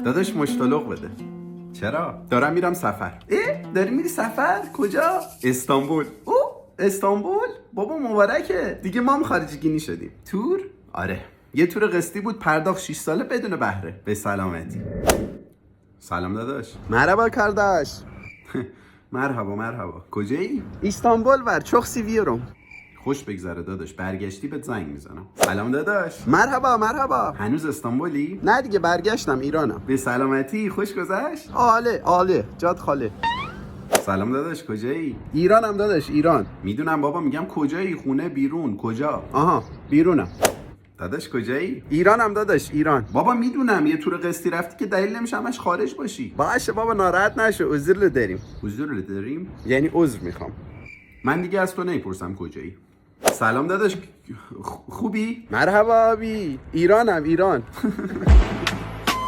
داداش مشتلق بده. چرا؟ دارم میرم سفر. داری میری سفر؟ کجا؟ استانبول. استانبول؟ بابا مبارکه. دیگه ما هم خارجگینی شدیم. تور؟ آره. یه تور قسطی بود، پرداخت 6 ساله بدون بهره. به سلامتی. سلام داداش. مرحبا کارداش. مرحبا. کجایی؟ استانبول ور çok seviyorum. خوش بگذره داداش، برگشتی بهت زنگ میزنم. سلام داداش. مرحبا. هنوز استانبولی؟ نه دیگه برگشتم ایرانم. به سلامتی. خوش گذشت؟ عالی جات خالی. سلام داداش، کجایی؟ ایرانم داداش، ایران. میدونم بابا، میگم کجایی؟ خونه، بیرون، کجا؟ آها بیرونم. داداش کجایی؟ ایرانم داداش، ایران. بابا میدونم یه تور قسطی رفتی که دلیل نمیشه همش خارج باشی. باشه بابا ناراحت نشو، عذر داریم. یعنی عذر میخوام. من دیگه از تو نمیپرسم کجایی. سلام داداش، خوبی؟ مرحبا آبی. ایرانم.